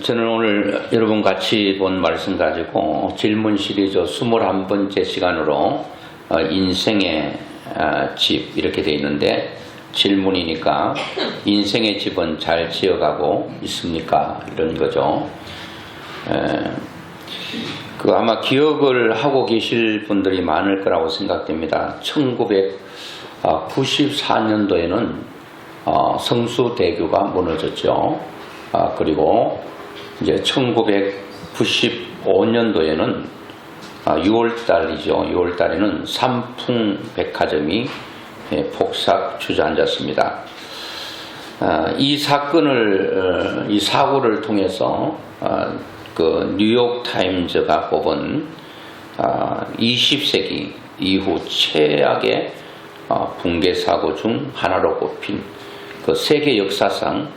저는 오늘 여러분 같이 본 말씀 가지고 질문 시리즈 21번째 시간으로 인생의 집 이렇게 되어 있는데, 질문이니까 인생의 집은 잘 지어가고 있습니까? 이런 거죠. 아마 기억을 하고 계실 분들이 많을 거라고 생각됩니다. 1994년도에는 성수대교가 무너졌죠. 그리고 이제 1995년도에는 6월달이죠. 6월달에는 삼풍백화점이 폭삭 주저앉았습니다. 이 사고를 통해서 그 뉴욕 타임즈가 뽑은 20세기 이후 최악의 붕괴 사고 중 하나로 꼽힌 그 세계 역사상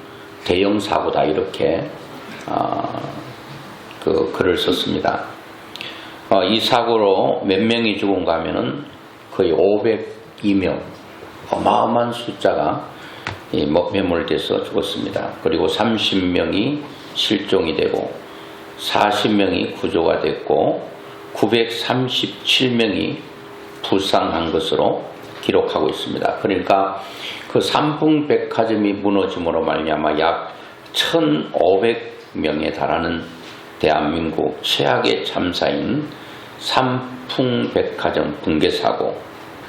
대형 사고다, 이렇게 그 글을 썼습니다. 이 사고로 몇 명이 죽은가 하면은 거의 502명, 어마어마한 숫자가 매몰돼서 죽었습니다. 그리고 30명이 실종이 되고 40명이 구조가 됐고 937명이 부상한 것으로 기록하고 있습니다. 그러니까 그 삼풍백화점이 무너짐으로 말미암아 약 1,500명에 달하는 대한민국 최악의 참사인 삼풍백화점 붕괴 사고,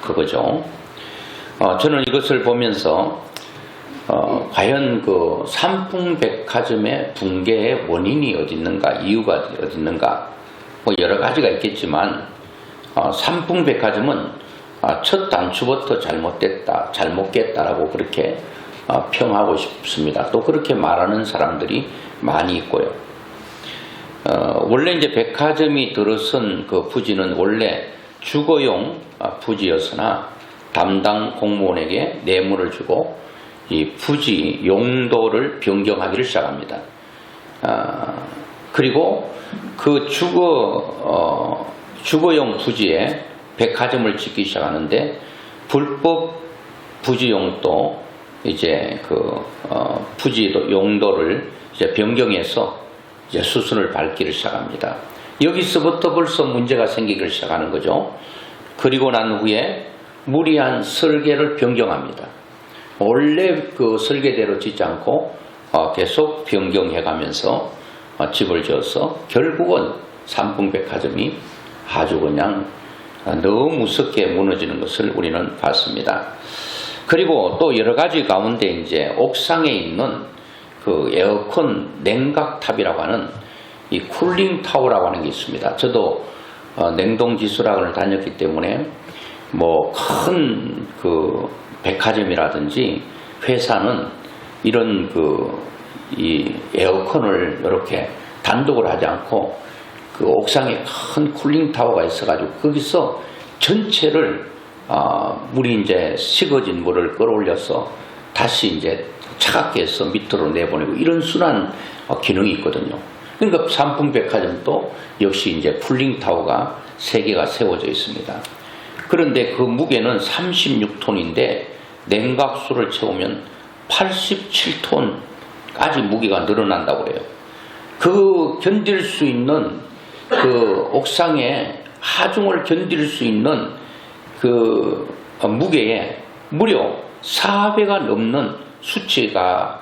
그거죠. 저는 이것을 보면서 과연 그 삼풍백화점의 붕괴의 원인이 어디 있는가, 이유가 어디 있는가, 여러 가지가 있겠지만 삼풍백화점은 첫 단추부터 잘못됐다, 잘못됐다라고 그렇게 평하고 싶습니다. 또 그렇게 말하는 사람들이 많이 있고요. 원래 이제 백화점이 들어선 그 부지는 원래 주거용 부지였으나 담당 공무원에게 뇌물을 주고 이 부지 용도를 변경하기를 시작합니다. 그리고 그 주거용 부지에 백화점을 짓기 시작하는데, 불법 부지 용도 이제 부지 용도를 이제 변경해서 이제 수순을 밟기를 시작합니다. 여기서부터 벌써 문제가 생기기 시작하는 거죠. 그리고 난 후에 무리한 설계를 변경합니다. 원래 그 설계대로 짓지 않고 계속 변경해가면서 집을 지어서 결국은 삼풍백화점이 아주 그냥 너무 무섭게 무너지는 것을 우리는 봤습니다. 그리고 또 여러 가지 가운데 이제 옥상에 있는 그 에어컨 냉각탑이라고 하는 이 쿨링 타워라고 하는 게 있습니다. 저도 냉동지수락을 다녔기 때문에 뭐 큰 그 백화점이라든지 회사는 이런 이 에어컨을 이렇게 단독을 하지 않고 그 옥상에 큰 쿨링 타워가 있어가지고 거기서 전체를 물이 이제 식어진 물을 끌어올려서 다시 이제 차갑게 해서 밑으로 내보내고, 이런 순환 기능이 있거든요. 그러니까 삼풍백화점도 역시 이제 쿨링 타워가 3개가 세워져 있습니다. 그런데 그 무게는 36톤인데 냉각수를 채우면 87톤까지 무게가 늘어난다고 그래요. 그 견딜 수 있는 그 옥상의 하중을 견딜 수 있는 그 무게에 무려 4배가 넘는 수치가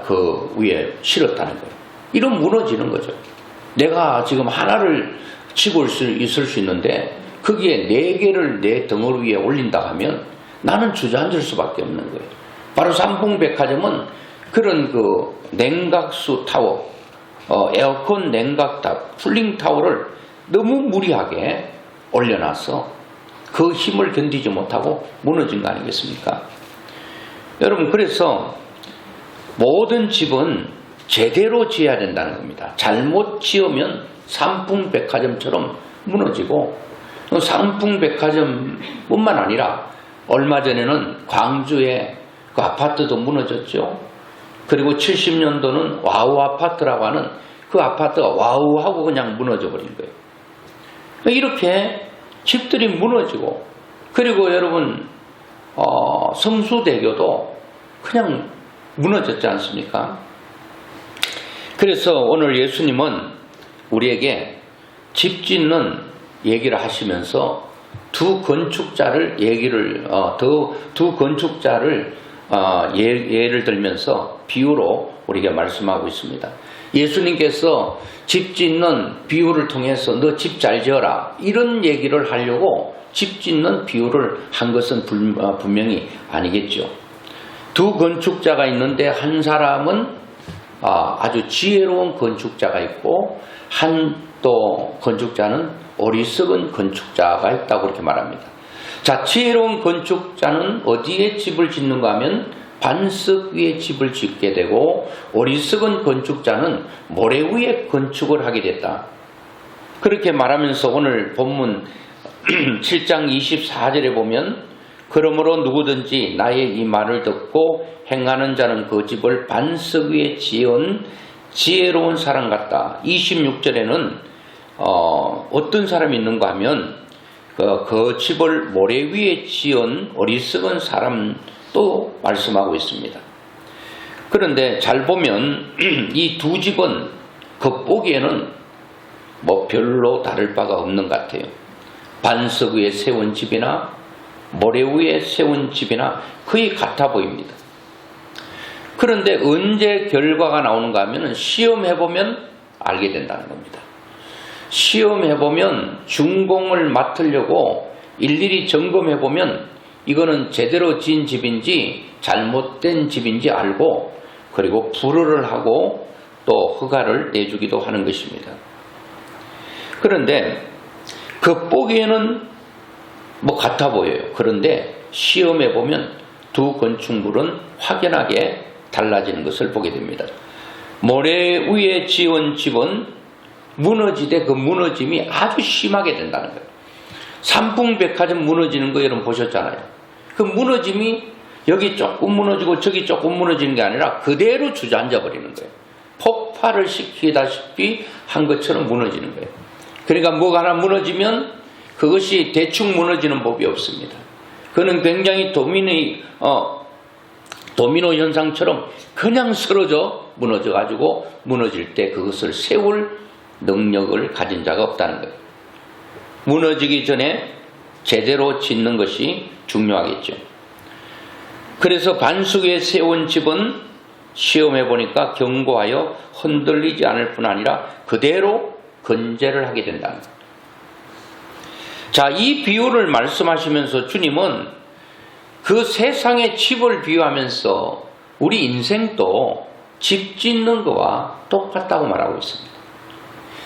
그 위에 실었다는 거예요. 이런 무너지는 거죠. 내가 지금 하나를 치고 있을 수 있는데 거기에 4개를 내 덩어리 위에 올린다 하면 나는 주저앉을 수밖에 없는 거예요. 바로 삼풍백화점은 그런 그 냉각수 타워, 에어컨 냉각탑, 쿨링 타워를 너무 무리하게 올려놔서 그 힘을 견디지 못하고 무너진 거 아니겠습니까? 여러분, 그래서 모든 집은 제대로 지어야 된다는 겁니다. 잘못 지으면 삼풍백화점처럼 무너지고, 삼풍백화점뿐만 아니라 얼마 전에는 광주의 그 아파트도 무너졌죠. 그리고 70년도는 와우 아파트라고 하는 그 아파트가 와우하고 그냥 무너져 버린 거예요. 이렇게 집들이 무너지고, 그리고 여러분 성수대교도 그냥 무너졌지 않습니까? 그래서 오늘 예수님은 우리에게 집 짓는 얘기를 하시면서 두 건축자를 예를 들면서 비유로 우리에게 말씀하고 있습니다. 예수님께서 집 짓는 비유를 통해서 너 집 잘 지어라 이런 얘기를 하려고 집 짓는 비유를 한 것은 분명히 아니겠죠. 두 건축자가 있는데 한 사람은 아주 지혜로운 건축자가 있고 한 또 건축자는 어리석은 건축자가 있다고 그렇게 말합니다. 자, 지혜로운 건축자는 어디에 집을 짓는가 하면 반석 위에 집을 짓게 되고 어리석은 건축자는 모래 위에 건축을 하게 됐다. 그렇게 말하면서 오늘 본문 7장 24절에 보면 그러므로 누구든지 나의 이 말을 듣고 행하는 자는 그 집을 반석 위에 지은 지혜로운 사람 같다. 26절에는 어떤 사람이 있는가 하면 그 집을 모래 위에 지은 어리석은 사람도 말씀하고 있습니다. 그런데 잘 보면 이 두 집은 겉보기에는 뭐 별로 다를 바가 없는 것 같아요. 반석 위에 세운 집이나 모래 위에 세운 집이나 거의 같아 보입니다. 그런데 언제 결과가 나오는가 하면 시험해보면 알게 된다는 겁니다. 시험해보면 준공을 맡으려고 일일이 점검해보면 이거는 제대로 지은 집인지 잘못된 집인지 알고 그리고 불허를 하고 또 허가를 내주기도 하는 것입니다. 그런데 겉보기에는 뭐 같아 보여요. 그런데 시험해보면 두 건축물은 확연하게 달라지는 것을 보게 됩니다. 모래 위에 지은 집은 무너지되 그 무너짐이 아주 심하게 된다는 거예요. 삼풍백화점 무너지는 거 여러분 보셨잖아요. 그 무너짐이 여기 조금 무너지고 저기 조금 무너지는 게 아니라 그대로 주저앉아 버리는 거예요. 폭발을 시키다시피 한 것처럼 무너지는 거예요. 그러니까 뭐가 하나 무너지면 그것이 대충 무너지는 법이 없습니다. 그는 굉장히 도미노 현상처럼 그냥 무너져 가지고 무너질 때 그것을 세울 능력을 가진 자가 없다는 거예요. 무너지기 전에 제대로 짓는 것이 중요하겠죠. 그래서 반석 위에 세운 집은 시험해 보니까 견고하여 흔들리지 않을 뿐 아니라 그대로 건재를 하게 된다는 거예요. 자, 이 비유를 말씀하시면서 주님은 그 세상의 집을 비유하면서 우리 인생도 집 짓는 거와 똑같다고 말하고 있습니다.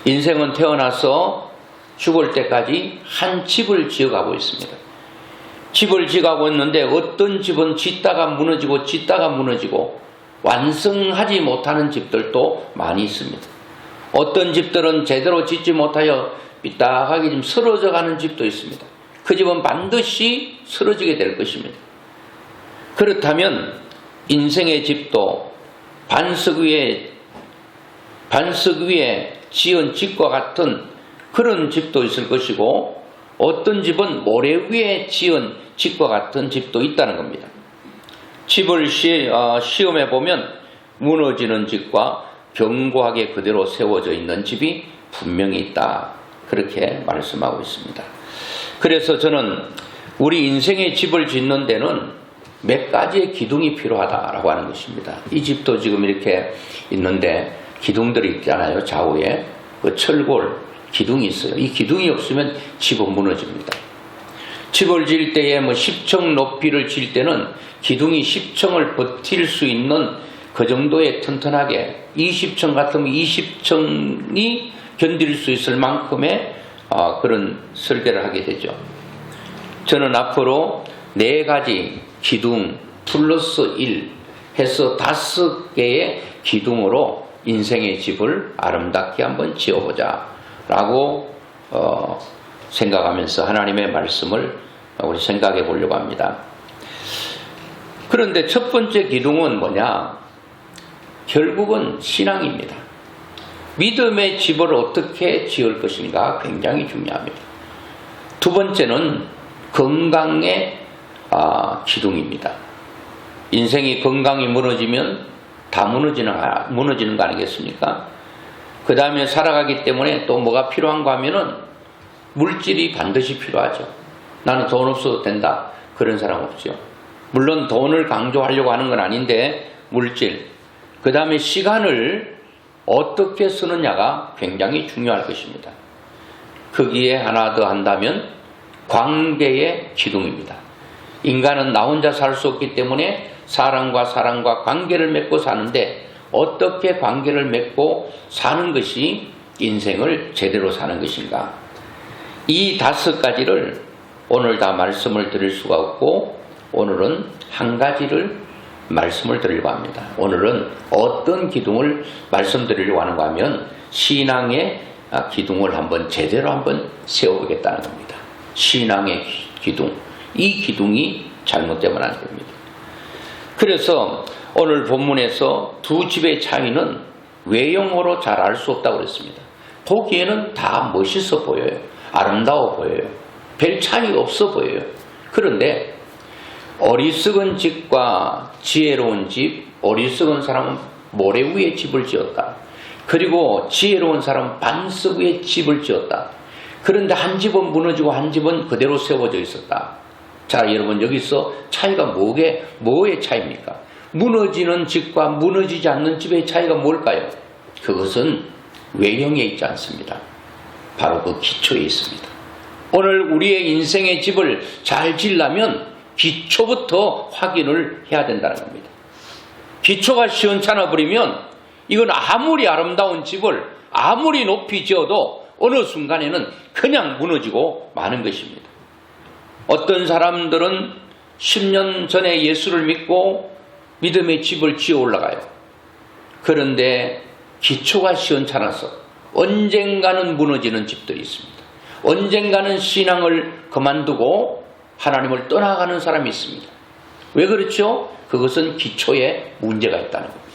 인생은 태어나서 죽을 때까지 한 집을 지어가고 있습니다. 집을 지어가고 있는데 어떤 집은 짓다가 무너지고 완성하지 못하는 집들도 많이 있습니다. 어떤 집들은 제대로 짓지 못하여 삐딱하게 좀 쓰러져가는 집도 있습니다. 그 집은 반드시 쓰러지게 될 것입니다. 그렇다면 인생의 집도 반석 위에 지은 집과 같은 그런 집도 있을 것이고 어떤 집은 모래 위에 지은 집과 같은 집도 있다는 겁니다. 집을 시험해 보면 무너지는 집과 견고하게 그대로 세워져 있는 집이 분명히 있다. 그렇게 말씀하고 있습니다. 그래서 저는 우리 인생의 집을 짓는 데는 몇 가지의 기둥이 필요하다라고 하는 것입니다. 이 집도 지금 이렇게 있는데 기둥들이 있잖아요. 좌우에 그 철골 기둥이 있어요. 이 기둥이 없으면 집은 무너집니다. 집을 지을 때에 10층 높이를 지을 때는 기둥이 10층을 버틸 수 있는 그 정도의 튼튼하게 20층 같으면 20층이 견딜 수 있을 만큼의 그런 설계를 하게 되죠. 저는 앞으로 4가지 기둥 플러스 1 해서 5개의 기둥으로 인생의 집을 아름답게 한번 지어보자 라고 생각하면서 하나님의 말씀을 우리 생각해 보려고 합니다. 그런데 첫 번째 기둥은 뭐냐? 결국은 신앙입니다. 믿음의 집을 어떻게 지을 것인가 굉장히 중요합니다. 두 번째는 건강의 기둥입니다. 인생이 건강이 무너지면 다 무너지는 거 아니겠습니까? 그 다음에 살아가기 때문에 또 뭐가 필요한가 하면은 물질이 반드시 필요하죠. 나는 돈 없어도 된다. 그런 사람 없죠. 물론 돈을 강조하려고 하는 건 아닌데 물질, 그 다음에 시간을 어떻게 쓰느냐가 굉장히 중요할 것입니다. 거기에 하나 더 한다면 관계의 기둥입니다. 인간은 나 혼자 살 수 없기 때문에 사람과 관계를 맺고 사는데 어떻게 관계를 맺고 사는 것이 인생을 제대로 사는 것인가. 이 5가지를 오늘 다 말씀을 드릴 수가 없고 오늘은 한 가지를 말씀을 드리려고 합니다. 오늘은 어떤 기둥을 말씀드리려고 하는가 하면 신앙의 기둥을 제대로 한번 세워보겠다는 겁니다. 신앙의 기둥. 이 기둥이 잘못되면 안 됩니다. 그래서 오늘 본문에서 두 집의 차이는 외형으로 잘 알 수 없다고 그랬습니다. 보기에는 다 멋있어 보여요. 아름다워 보여요. 별 차이 없어 보여요. 그런데 어리석은 집과 지혜로운 집, 어리석은 사람은 모래 위에 집을 지었다. 그리고 지혜로운 사람은 반석 위에 집을 지었다. 그런데 한 집은 무너지고 한 집은 그대로 세워져 있었다. 자, 여러분 여기서 차이가 뭐의 차이입니까? 무너지는 집과 무너지지 않는 집의 차이가 뭘까요? 그것은 외형에 있지 않습니다. 바로 그 기초에 있습니다. 오늘 우리의 인생의 집을 잘 지으려면 기초부터 확인을 해야 된다는 겁니다. 기초가 시원찮아 버리면 이건 아무리 아름다운 집을 아무리 높이 지어도 어느 순간에는 그냥 무너지고 마는 것입니다. 어떤 사람들은 10년 전에 예수를 믿고 믿음의 집을 지어 올라가요. 그런데 기초가 시원찮아서 언젠가는 무너지는 집들이 있습니다. 언젠가는 신앙을 그만두고 하나님을 떠나가는 사람이 있습니다. 왜 그렇죠? 그것은 기초에 문제가 있다는 겁니다.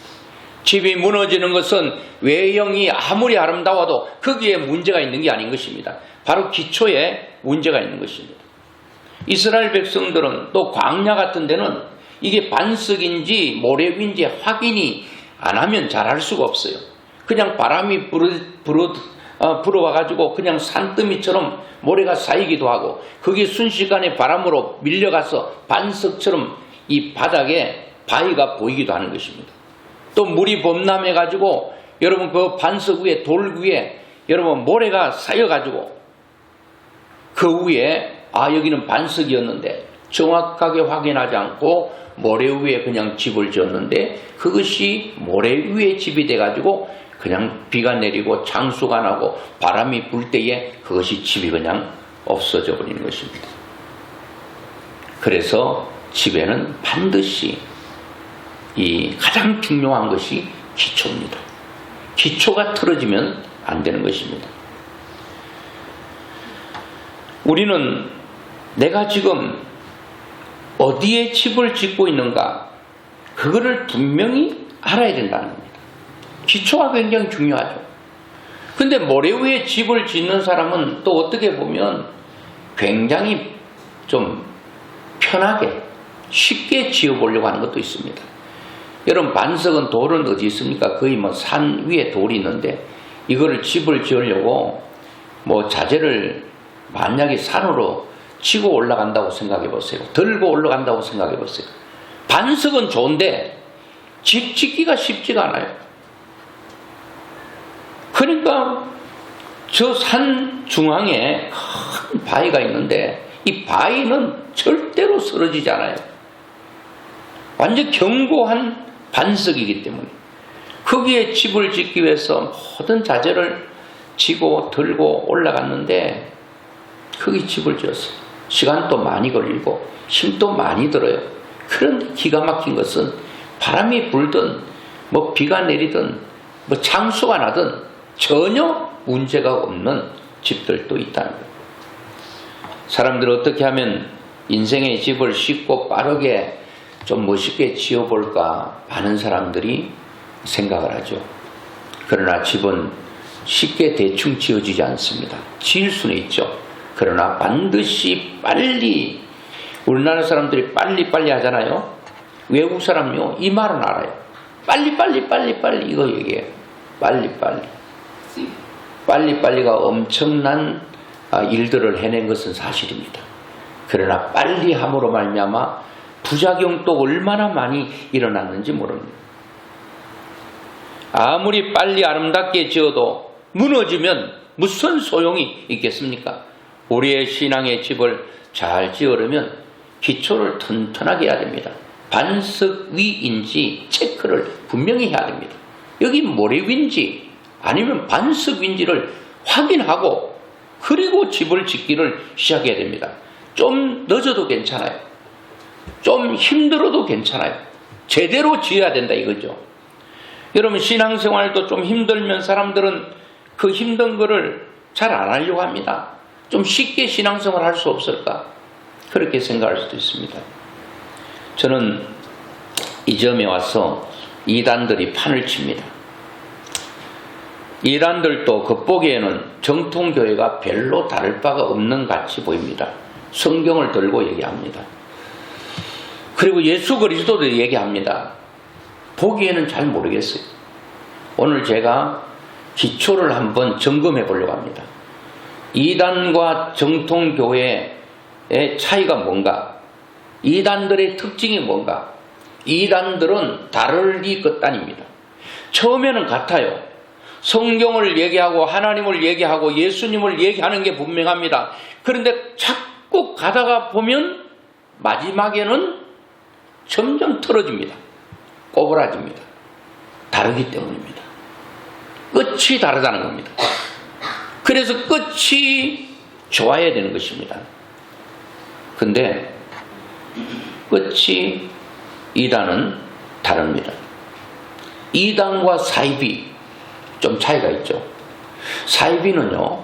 집이 무너지는 것은 외형이 아무리 아름다워도 거기에 문제가 있는 게 아닌 것입니다. 바로 기초에 문제가 있는 것입니다. 이스라엘 백성들은 또 광야 같은 데는 이게 반석인지 모래 위인지 확인이 안 하면 잘 알 수가 없어요. 그냥 바람이 불어와가지고 그냥 산더미처럼 모래가 쌓이기도 하고 그게 순식간에 바람으로 밀려가서 반석처럼 이 바닥에 바위가 보이기도 하는 것입니다. 또 물이 범람해가지고 여러분 그 반석 위에 돌 위에 여러분 모래가 쌓여가지고 그 위에 여기는 반석이었는데 정확하게 확인하지 않고 모래 위에 그냥 집을 지었는데 그것이 모래 위에 집이 돼가지고 그냥 비가 내리고 장수가 나고 바람이 불 때에 그것이 집이 그냥 없어져 버리는 것입니다. 그래서 집에는 반드시 이 가장 중요한 것이 기초입니다. 기초가 틀어지면 안 되는 것입니다. 우리는 내가 지금 어디에 집을 짓고 있는가 그거를 분명히 알아야 된다는 겁니다. 기초가 굉장히 중요하죠. 근데 모래 위에 집을 짓는 사람은 또 어떻게 보면 굉장히 좀 편하게 쉽게 지어보려고 하는 것도 있습니다. 여러분 반석은 돌은 어디 있습니까? 거의 뭐 산 위에 돌이 있는데 이거를 집을 지으려고 뭐 자재를 만약에 산으로 치고 올라간다고 생각해 보세요. 들고 올라간다고 생각해 보세요. 반석은 좋은데 집 짓기가 쉽지가 않아요. 그러니까 저 산 중앙에 큰 바위가 있는데 이 바위는 절대로 쓰러지지 않아요. 완전 견고한 반석이기 때문에 거기에 집을 짓기 위해서 모든 자재를 지고 들고 올라갔는데 거기 집을 지었어요. 시간도 많이 걸리고 힘도 많이 들어요. 그런데 기가 막힌 것은 바람이 불든 뭐 비가 내리든 뭐 장수가 나든 전혀 문제가 없는 집들도 있다는 거예요. 사람들이 어떻게 하면 인생의 집을 쉽고 빠르게 좀 멋있게 지어볼까 많은 사람들이 생각을 하죠. 그러나 집은 쉽게 대충 지어지지 않습니다. 지을 수는 있죠. 그러나 반드시 빨리, 우리나라 사람들이 빨리빨리 하잖아요. 외국 사람요 이 말은 알아요. 빨리 이거 얘기해요. 빨리가 엄청난 일들을 해낸 것은 사실입니다. 그러나 빨리 함으로 말미암아 부작용도 얼마나 많이 일어났는지 모릅니다. 아무리 빨리 아름답게 지어도 무너지면 무슨 소용이 있겠습니까? 우리의 신앙의 집을 잘 지으려면 기초를 튼튼하게 해야 됩니다. 반석 위인지 체크를 분명히 해야 됩니다. 여기 모래 위인지 아니면 반석 위인지를 확인하고 그리고 집을 짓기를 시작해야 됩니다. 좀 늦어도 괜찮아요. 좀 힘들어도 괜찮아요. 제대로 지어야 된다 이거죠. 여러분 신앙생활도 좀 힘들면 사람들은 그 힘든 거를 잘 안 하려고 합니다. 좀 쉽게 신앙생활 할 수 없을까? 그렇게 생각할 수도 있습니다. 저는 이 점에 와서 이단들이 판을 칩니다. 이단들도 겉보기에는 정통교회가 별로 다를 바가 없는 같이 보입니다. 성경을 들고 얘기합니다. 그리고 예수 그리스도도 얘기합니다. 보기에는 잘 모르겠어요. 오늘 제가 기초를 한번 점검해 보려고 합니다. 이단과 정통교회의 차이가 뭔가? 이단들의 특징이 뭔가? 이단들은 다를 것 아닙니다. 처음에는 같아요. 성경을 얘기하고 하나님을 얘기하고 예수님을 얘기하는 게 분명합니다. 그런데 자꾸 가다가 보면 마지막에는 점점 틀어집니다. 꼬부라집니다. 다르기 때문입니다. 끝이 다르다는 겁니다. 그래서 끝이 좋아야 되는 것입니다. 근데 끝이 이단은 다릅니다. 이단과 사이비 좀 차이가 있죠. 사이비는요,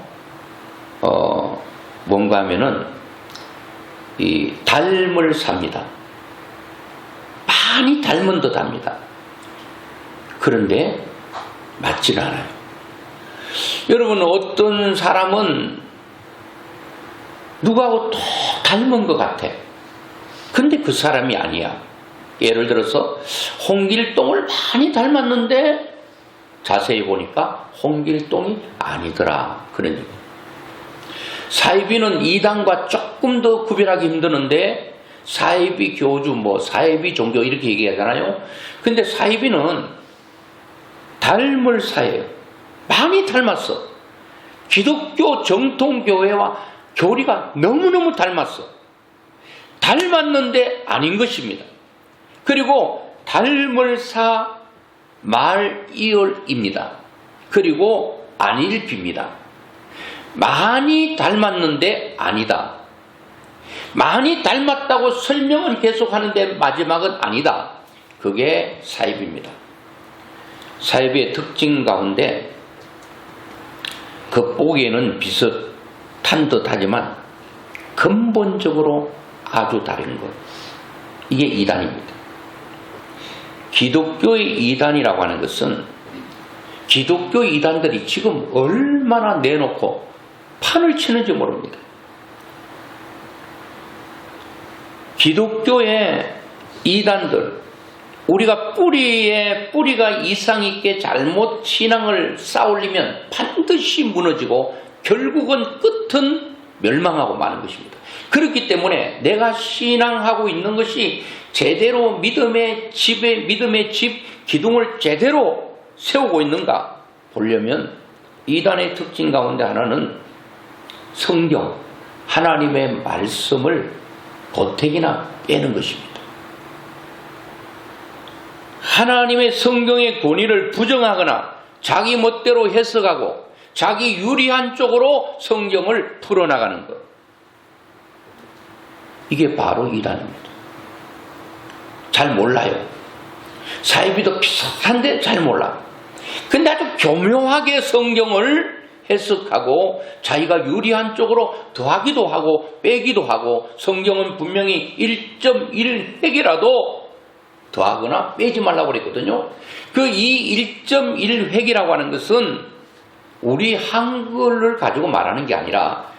뭔가 하면은 이 닮을 삽니다. 많이 닮은 듯 합니다. 그런데 맞지는 않아요. 여러분 어떤 사람은 누구하고 또 닮은 것 같아. 근데 그 사람이 아니야. 예를 들어서 홍길동을 많이 닮았는데 자세히 보니까 홍길동이 아니더라. 그런 얘기. 사이비는 이단과 조금 더 구별하기 힘드는데 사이비 교주, 사이비 종교 이렇게 얘기하잖아요. 근데 사이비는 닮을 사예요. 많이 닮았어. 기독교 정통교회와 교리가 너무너무 닮았어. 닮았는데 아닌 것입니다. 그리고 닮을 사 말이얼입니다. 그리고 안일비입니다. 많이 닮았는데 아니다. 많이 닮았다고 설명은 계속하는데 마지막은 아니다. 그게 사이비입니다. 사이비의 특징 가운데 겉보기에는 비슷한 듯하지만 근본적으로 아주 다른 것. 이게 이단입니다. 기독교의 이단이라고 하는 것은 기독교 이단들이 지금 얼마나 내놓고 판을 치는지 모릅니다. 기독교의 이단들, 우리가 뿌리가 이상 있게 잘못 신앙을 쌓으려면 반드시 무너지고 결국은 끝은 멸망하고 마는 것입니다. 그렇기 때문에 내가 신앙하고 있는 것이 제대로 믿음의 집, 기둥을 제대로 세우고 있는가 보려면 이단의 특징 가운데 하나는 성경, 하나님의 말씀을 고택이나 빼는 것입니다. 하나님의 성경의 권위를 부정하거나 자기 멋대로 해석하고 자기 유리한 쪽으로 성경을 풀어나가는 것. 이게 바로 이단입니다. 잘 몰라요. 사이비도 비슷한데 잘 몰라. 근데 아주 교묘하게 성경을 해석하고 자기가 유리한 쪽으로 더하기도 하고 빼기도 하고 성경은 분명히 1.1획이라도 더하거나 빼지 말라고 그랬거든요. 그 이 1.1획이라고 하는 것은 우리 한글을 가지고 말하는 게 아니라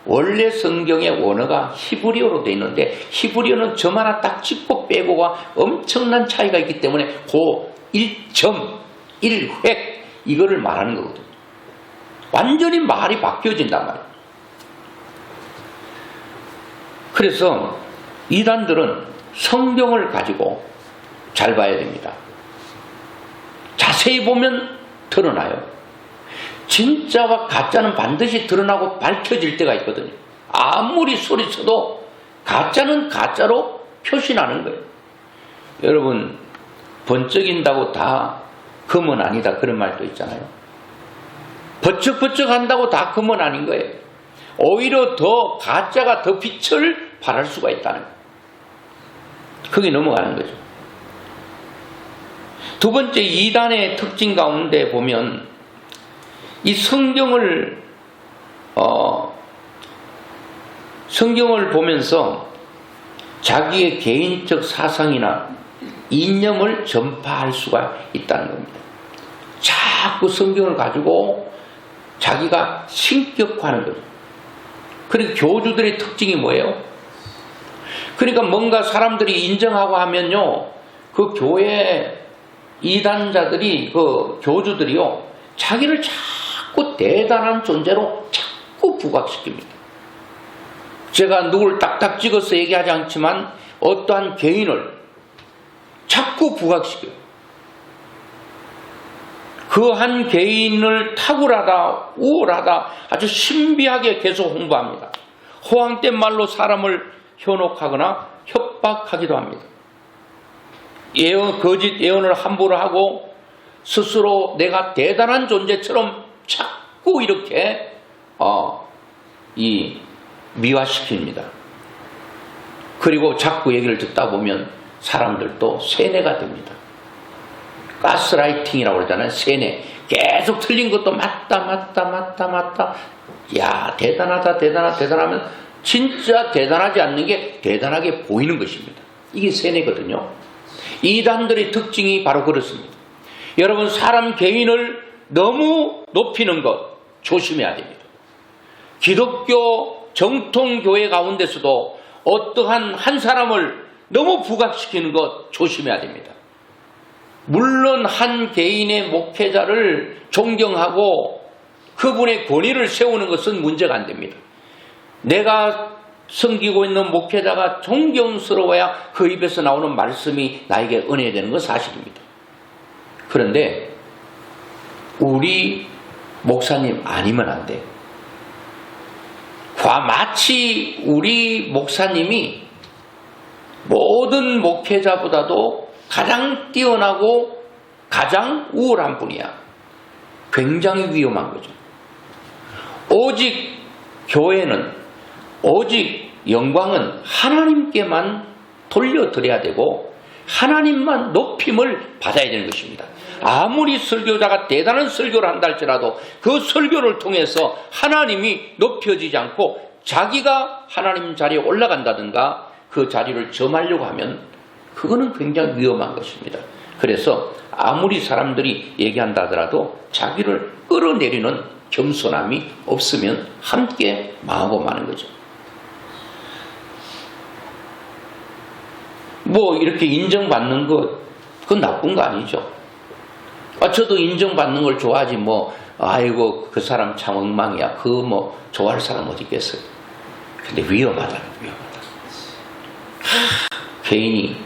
원래 성경의 원어가 히브리어로 되어 있는데 히브리어는 점 하나 딱 찍고 빼고가 엄청난 차이가 있기 때문에 그 1점, 1획 이거를 말하는 거거든요. 완전히 말이 바뀌어진단 말이에요. 그래서 이단들은 성경을 가지고 잘 봐야 됩니다. 자세히 보면 드러나요. 진짜와 가짜는 반드시 드러나고 밝혀질 때가 있거든요. 아무리 소리쳐도 가짜는 가짜로 표시나는 거예요. 여러분, 번쩍인다고 다 금은 아니다 그런 말도 있잖아요. 버쩍버쩍 한다고 다 금은 아닌 거예요. 오히려 더 가짜가 더 빛을 발할 수가 있다는 거예요. 거기 넘어가는 거죠. 두 번째, 이단의 특징 가운데 보면 이 성경을 보면서 자기의 개인적 사상이나 이념을 전파할 수가 있다는 겁니다. 자꾸 성경을 가지고 자기가 신격화하는 거죠. 그리고 교주들의 특징이 뭐예요? 그러니까 뭔가 사람들이 인정하고 하면요, 그 교회 이단자들이, 그 교주들이요, 자기를 자꾸 대단한 존재로 자꾸 부각시킵니다. 제가 누굴 딱딱 찍어서 얘기하지 않지만 어떠한 개인을 자꾸 부각시켜요. 그 한 개인을 탁월하다, 우월하다 아주 신비하게 계속 홍보합니다. 호황된 말로 사람을 현혹하거나 협박하기도 합니다. 거짓 예언을 함부로 하고 스스로 내가 대단한 존재처럼 자꾸 이렇게 미화시킵니다. 그리고 자꾸 얘기를 듣다 보면 사람들도 세뇌가 됩니다. 가스라이팅이라고 그러잖아요. 세뇌. 계속 틀린 것도 맞다. 야, 대단하면 진짜 대단하지 않는 게 대단하게 보이는 것입니다. 이게 세뇌거든요. 이단들의 특징이 바로 그렇습니다. 여러분, 사람 개인을 너무 높이는 것 조심해야 됩니다. 기독교 정통교회 가운데서도 어떠한 한 사람을 너무 부각시키는 것 조심해야 됩니다. 물론 한 개인의 목회자를 존경하고 그분의 권위를 세우는 것은 문제가 안 됩니다. 내가 섬기고 있는 목회자가 존경스러워야 그 입에서 나오는 말씀이 나에게 은혜되는 건 사실입니다. 그런데 우리 목사님 아니면 안 돼요. 마치 우리 목사님이 모든 목회자보다도 가장 뛰어나고 가장 우월한 분이야. 굉장히 위험한 거죠. 오직 교회는, 오직 영광은 하나님께만 돌려드려야 되고 하나님만 높임을 받아야 되는 것입니다. 아무리 설교자가 대단한 설교를 한다 할지라도 그 설교를 통해서 하나님이 높여지지 않고 자기가 하나님 자리에 올라간다든가 그 자리를 점하려고 하면 그거는 굉장히 위험한 것입니다. 그래서 아무리 사람들이 얘기한다 하더라도 자기를 끌어내리는 겸손함이 없으면 함께 망하고 마는 거죠. 뭐 이렇게 인정받는 것, 그건 나쁜 거 아니죠. 저도 인정받는 걸 좋아하지 뭐 아이고 그 사람 참 엉망이야, 그거 뭐 좋아할 사람 어디 있겠어요. 근데 위험하다. 개인이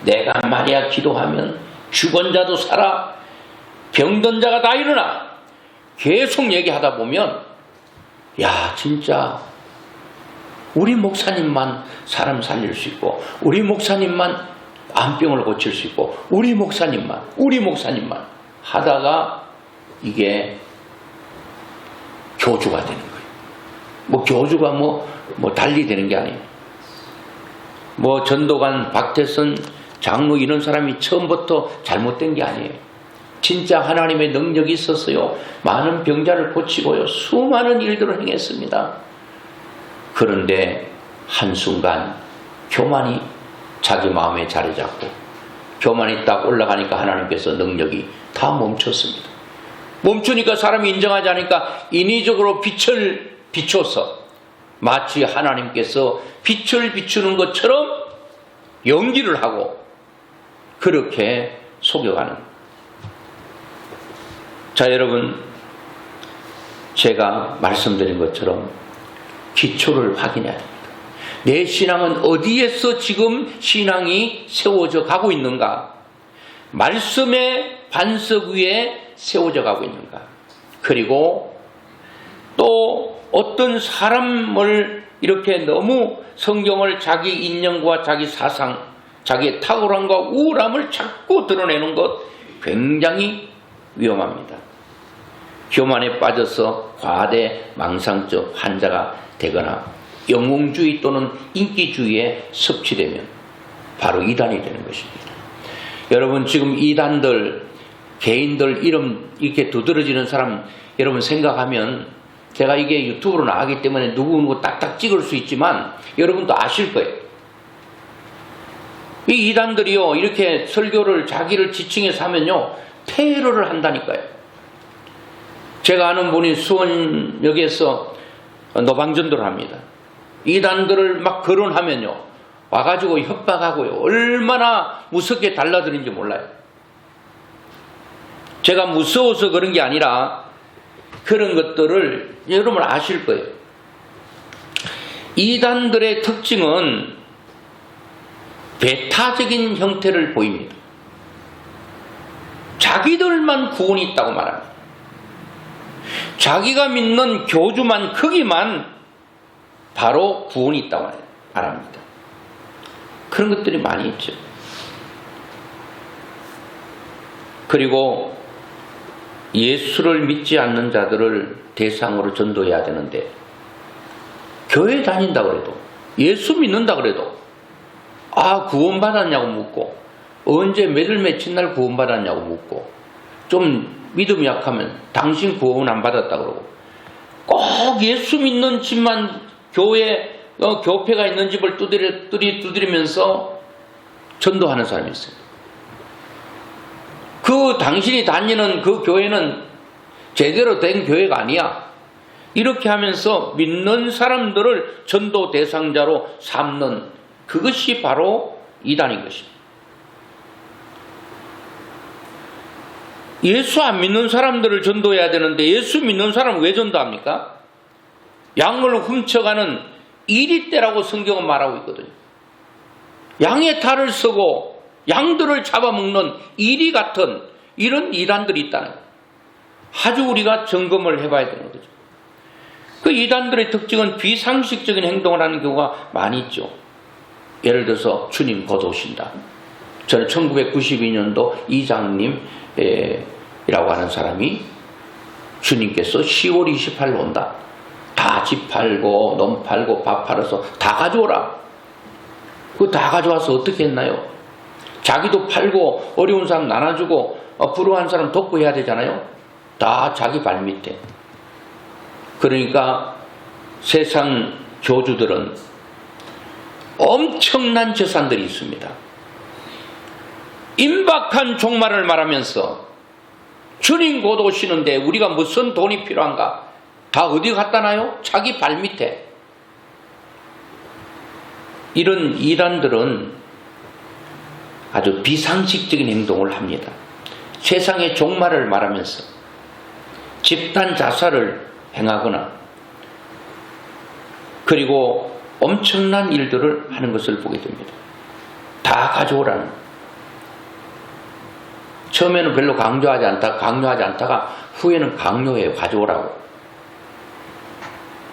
내가 말이야 기도하면 죽은 자도 살아, 병든 자가 다 일어나, 계속 얘기하다 보면 야, 진짜 우리 목사님만 사람 살릴 수 있고, 우리 목사님만 암병을 고칠 수 있고, 우리 목사님만 하다가 이게 교주가 되는 거예요. 뭐 교주가 뭐 달리 되는 게 아니에요. 뭐 전도관, 박태선, 장로 이런 사람이 처음부터 잘못된 게 아니에요. 진짜 하나님의 능력이 있었어요. 많은 병자를 고치고요, 수많은 일들을 행했습니다. 그런데 한순간 교만이 자기 마음에 자리 잡고, 교만이 딱 올라가니까 하나님께서 능력이 다 멈췄습니다. 멈추니까 사람이 인정하지 않으니까 인위적으로 빛을 비춰서 마치 하나님께서 빛을 비추는 것처럼 연기를 하고 그렇게 속여가는, 자, 여러분, 제가 말씀드린 것처럼 기초를 확인해야 됩니다. 내 신앙은 어디에서 지금 신앙이 세워져 가고 있는가? 말씀의 반석 위에 세워져 가고 있는가? 그리고 또 어떤 사람을 이렇게 너무 성경을 자기 인연과 자기 사상, 자기의 탁월함과 우울함을 자꾸 드러내는 것 굉장히 위험합니다. 교만에 빠져서 과대 망상적 환자가 되거나 영웅주의 또는 인기주의에 섭취되면 바로 이단이 되는 것입니다. 여러분, 지금 이단들, 개인들 이름 이렇게 두드러지는 사람 여러분 생각하면, 제가 이게 유튜브로 나가기 때문에 누구 딱딱 찍을 수 있지만 여러분도 아실 거예요. 이 이단들이요, 이렇게 설교를 자기를 지칭해서 하면요, 테러를 한다니까요. 제가 아는 분이 수원역에서 노방전도를 합니다. 이단들을 막 거론하면요, 와가지고 협박하고요, 얼마나 무섭게 달라드는지 몰라요. 제가 무서워서 그런 게 아니라 그런 것들을 여러분 아실 거예요. 이단들의 특징은 배타적인 형태를 보입니다. 자기들만 구원이 있다고 말합니다. 자기가 믿는 교주만, 크기만 바로 구원이 있다고 말합니다. 그런 것들이 많이 있죠. 그리고 예수를 믿지 않는 자들을 대상으로 전도해야 되는데, 교회 다닌다 그래도, 예수 믿는다 그래도 구원받았냐고 묻고, 언제 몇월 며칠 날 구원받았냐고 묻고, 좀 믿음이 약하면 당신 구원 안 받았다 그러고, 꼭 예수 믿는 집만, 교회 교회가 있는 집을 두드리면서 전도하는 사람이 있어요. 그 당신이 다니는 그 교회는 제대로 된 교회가 아니야. 이렇게 하면서 믿는 사람들을 전도 대상자로 삼는, 그것이 바로 이단인 것입니다. 예수 안 믿는 사람들을 전도해야 되는데 예수 믿는 사람은 왜 전도합니까? 양을 훔쳐가는 이리떼라고 성경은 말하고 있거든요. 양의 탈을 쓰고 양들을 잡아먹는 이리 같은 이런 이단들이 있다는 거예요. 아주 우리가 점검을 해봐야 되는 거죠. 그 이단들의 특징은 비상식적인 행동을 하는 경우가 많이 있죠. 예를 들어서 주님 곧 오신다. 저는 1992년도 이장님이라고 하는 사람이 주님께서 10월 28일 온다. 다 집 팔고 논 팔고 밥 팔아서 다 가져오라. 그거 다 가져와서 어떻게 했나요? 자기도 팔고 어려운 사람 나눠주고 불우한 사람 돕고 해야 되잖아요. 다 자기 발밑에. 그러니까 세상 교주들은 엄청난 재산들이 있습니다. 임박한 종말을 말하면서 주님 곧 오시는데 우리가 무슨 돈이 필요한가? 다 어디 갖다 놔요? 자기 발밑에. 이런 이단들은 아주 비상식적인 행동을 합니다. 세상의 종말을 말하면서 집단 자살을 행하거나 그리고 엄청난 일들을 하는 것을 보게 됩니다. 다 가져오라는. 처음에는 별로 강조하지 않다가 후에는 강요해요. 가져오라고.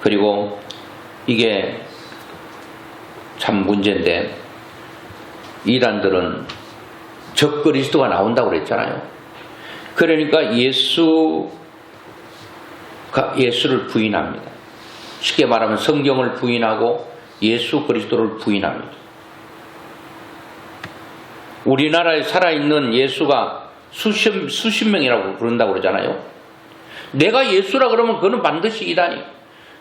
그리고 이게 참 문제인데, 이단들은 적그리스도가 나온다고 그랬잖아요. 그러니까 예수를 부인합니다. 쉽게 말하면 성경을 부인하고 예수 그리스도를 부인합니다. 우리나라에 살아있는 예수가 수십 명이라고 그런다고 그러잖아요. 내가 예수라 그러면 그거는 반드시 이단이에요.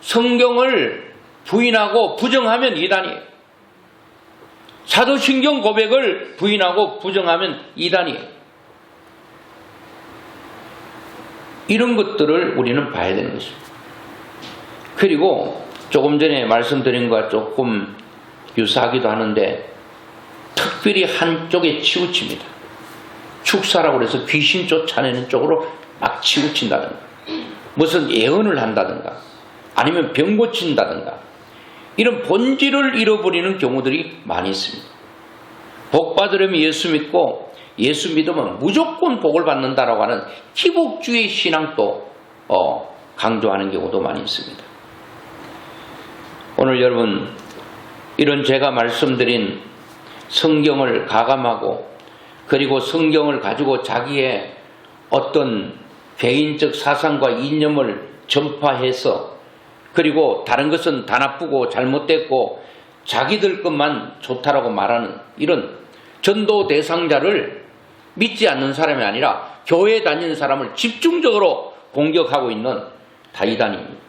성경을 부인하고 부정하면 이단이에요. 사도신경 고백을 부인하고 부정하면 이단이에요. 이런 것들을 우리는 봐야 되는 것입니다. 그리고 조금 전에 말씀드린 것과 조금 유사하기도 하는데, 특별히 한쪽에 치우칩니다. 축사라고 해서 귀신 쫓아내는 쪽으로 막 치우친다든가 무슨 예언을 한다든가 아니면 병 고친다든가 이런 본질을 잃어버리는 경우들이 많이 있습니다. 복 받으려면 예수 믿고 예수 믿으면 무조건 복을 받는다라고 하는 기복주의 신앙도 강조하는 경우도 많이 있습니다. 오늘 여러분 이런 제가 말씀드린 성경을 가감하고 그리고 성경을 가지고 자기의 어떤 개인적 사상과 이념을 전파해서 그리고 다른 것은 다 나쁘고 잘못됐고 자기들 것만 좋다라고 말하는 이런 전도 대상자를 믿지 않는 사람이 아니라 교회 다니는 사람을 집중적으로 공격하고 있는 다이단입니다.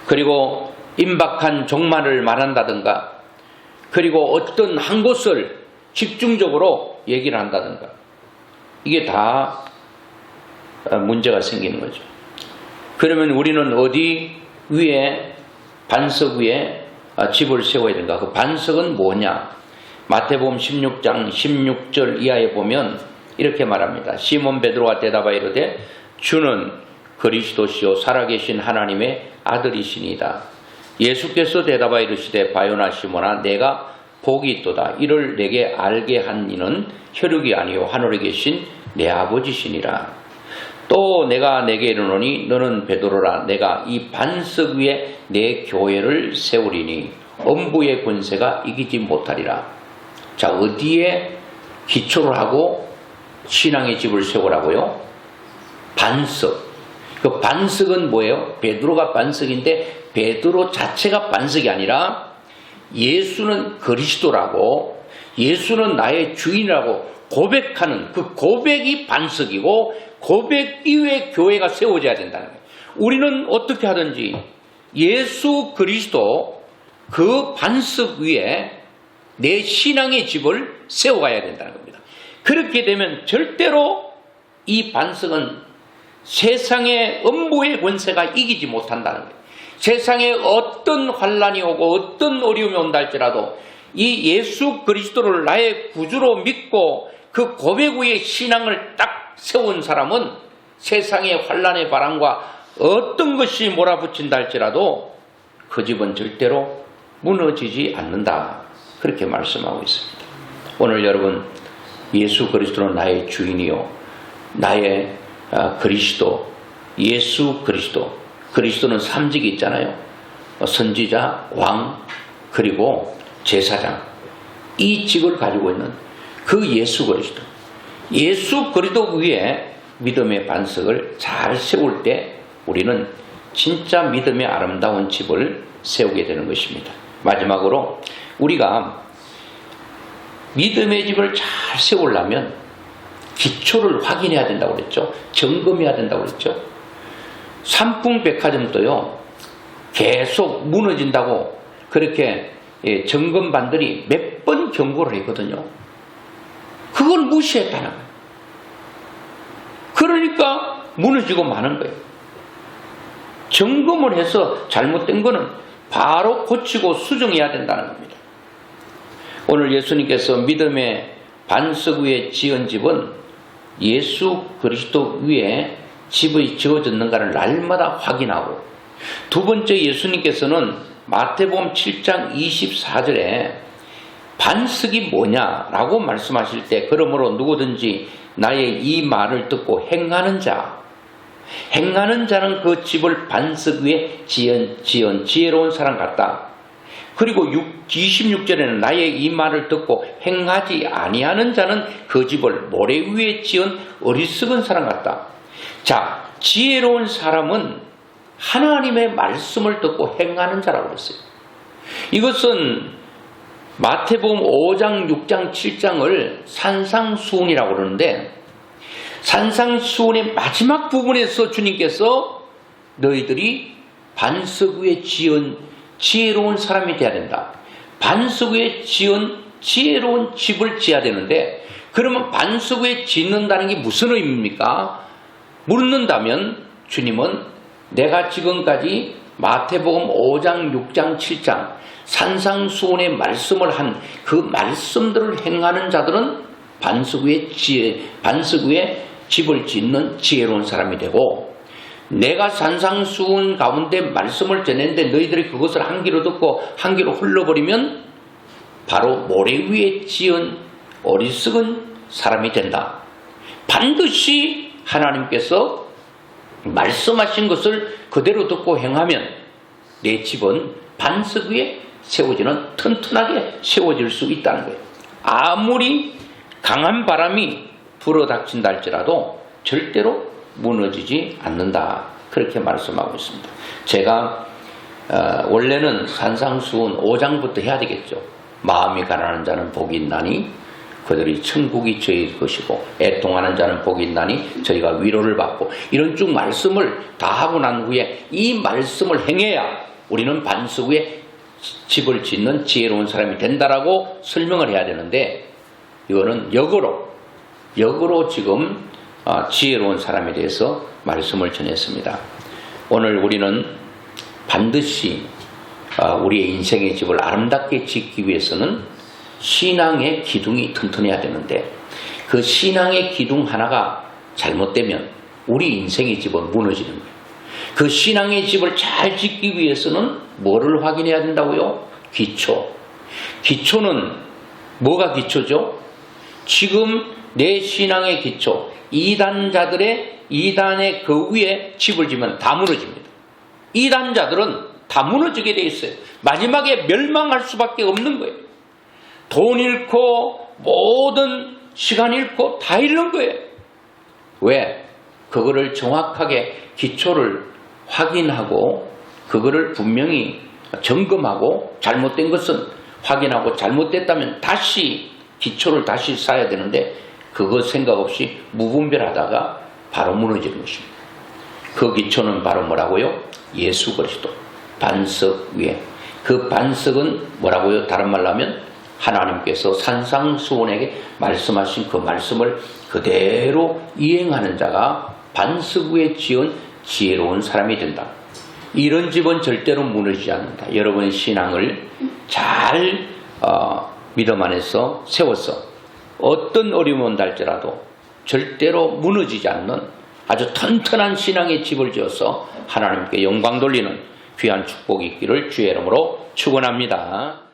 그리고 임박한 종말을 말한다든가 그리고 어떤 한 곳을 집중적으로 얘기를 한다든가 이게 다 문제가 생기는 거죠. 그러면 우리는 어디 위에 반석 위에 집을 세워야 되는가? 그 반석은 뭐냐? 마태복음 16장 16절 이하에 보면 이렇게 말합니다. 시몬 베드로가 대답하여 이르되 주는 그리스도시요 살아계신 하나님의 아들이시니이다. 예수께서 대답하여 이르시되 바요나 시몬아 내가 복이 있도다. 이를 내게 알게 한 이는 혈육이 아니요 하늘에 계신 내 아버지시니라. 또 내가 내게 이르노니 너는 베드로라. 내가 이 반석 위에 내 교회를 세우리니 엄부의 권세가 이기지 못하리라. 자, 어디에 기초를 하고 신앙의 집을 세우라고요? 반석. 그 반석은 뭐예요? 베드로가 반석인데 베드로 자체가 반석이 아니라 예수는 그리스도라고 예수는 나의 주인이라고 고백하는 그 고백이 반석이고 고백 이후에 교회가 세워져야 된다는 거예요. 우리는 어떻게 하든지 예수 그리스도 그 반석 위에 내 신앙의 집을 세워가야 된다는 겁니다. 그렇게 되면 절대로 이 반석은 세상의 음부의 권세가 이기지 못한다는 거예요. 세상에 어떤 환란이 오고 어떤 어려움이 온다 할지라도 이 예수 그리스도를 나의 구주로 믿고 그 고백 위에 신앙을 딱 세운 사람은 세상의 환란의 바람과 어떤 것이 몰아붙인다 할지라도 그 집은 절대로 무너지지 않는다. 그렇게 말씀하고 있습니다. 오늘 여러분 예수 그리스도는 나의 주인이요 나의 그리스도 예수 그리스도 그리스도는 삼직이 있잖아요. 선지자, 왕, 그리고 제사장. 이 직을 가지고 있는 그 예수 그리스도. 예수 그리스도 위에 믿음의 반석을 잘 세울 때 우리는 진짜 믿음의 아름다운 집을 세우게 되는 것입니다. 마지막으로 우리가 믿음의 집을 잘 세우려면 기초를 확인해야 된다고 그랬죠. 점검해야 된다고 그랬죠. 삼풍백화점도요 계속 무너진다고 그렇게 점검반들이 몇 번 경고를 했거든요. 그걸 무시했다는 거예요. 그러니까 무너지고 마는 거예요. 점검을 해서 잘못된 거는 바로 고치고 수정해야 된다는 겁니다. 오늘 예수님께서 믿음의 반석 위에 지은 집은 예수 그리스도 위에 집이 지어졌는가를 날마다 확인하고 두 번째 예수님께서는 마태복음 7장 24절에 반석이 뭐냐라고 말씀하실 때 그러므로 누구든지 나의 이 말을 듣고 행하는 자는 그 집을 반석 위에 지은 지혜로운 사람 같다. 그리고 26절에는 나의 이 말을 듣고 행하지 아니하는 자는 그 집을 모래 위에 지은 어리석은 사람 같다. 자, 지혜로운 사람은 하나님의 말씀을 듣고 행하는 자라고 했어요. 이것은 마태복음 5장, 6장, 7장을 산상수훈이라고 그러는데 산상수훈의 마지막 부분에서 주님께서 너희들이 반석 위에 지은 지혜로운 사람이 되어야 된다. 반석 위에 지은 지혜로운 집을 지어야 되는데 그러면 반석 위에 짓는다는 게 무슨 의미입니까? 묻는다면 주님은 내가 지금까지 마태복음 5장, 6장, 7장 산상수훈의 말씀을 한 그 말씀들을 행하는 자들은 반석 위에 집을 짓는 지혜로운 사람이 되고, 내가 산상수훈 가운데 말씀을 전했는데 너희들이 그것을 한 귀로 듣고 한 귀로 흘러버리면 바로 모래 위에 지은 어리석은 사람이 된다. 반드시 하나님께서 말씀하신 것을 그대로 듣고 행하면 내 집은 반석 위에 세워지는, 튼튼하게 세워질 수 있다는 거예요. 아무리 강한 바람이 불어닥친다 할지라도 절대로 무너지지 않는다. 그렇게 말씀하고 있습니다. 제가 원래는 산상수훈 5장부터 해야 되겠죠. 마음이 가난한 자는 복이 있나니 그들이 천국이 저희일 것이고, 애통하는 자는 복이 있나니 저희가 위로를 받고, 이런 쭉 말씀을 다 하고 난 후에 이 말씀을 행해야 우리는 반석 위에 집을 짓는 지혜로운 사람이 된다라고 설명을 해야 되는데, 이거는 역으로 지금 지혜로운 사람에 대해서 말씀을 전했습니다. 오늘 우리는 반드시 우리의 인생의 집을 아름답게 짓기 위해서는 신앙의 기둥이 튼튼해야 되는데, 그 신앙의 기둥 하나가 잘못되면 우리 인생의 집은 무너지는 거예요. 그 신앙의 집을 잘 짓기 위해서는 뭐를 확인해야 된다고요? 기초. 기초는 뭐가 기초죠? 지금 내 신앙의 기초, 이단의 그 위에 집을 지면 다 무너집니다. 이단자들은 다 무너지게 돼 있어요. 마지막에 멸망할 수밖에 없는 거예요. 돈 잃고 모든 시간 잃고 다 잃는 거예요. 왜? 그거를 정확하게 기초를 확인하고 그거를 분명히 점검하고, 잘못된 것은 확인하고 잘못됐다면 다시 기초를 다시 쌓아야 되는데, 그거 생각 없이 무분별하다가 바로 무너지는 것입니다. 그 기초는 바로 뭐라고요? 예수 그리스도 반석 위에. 그 반석은 뭐라고요? 다른 말로 하면 하나님께서 산상수훈에게 말씀하신 그 말씀을 그대로 이행하는 자가 반석 위에 지은 지혜로운 사람이 된다. 이런 집은 절대로 무너지지 않는다. 여러분의 신앙을 잘 믿음 안에서 세워서 어떤 어려움이 온다 할지라도 절대로 무너지지 않는 아주 튼튼한 신앙의 집을 지어서 하나님께 영광 돌리는 귀한 축복이 있기를 주의 이름으로 축원합니다.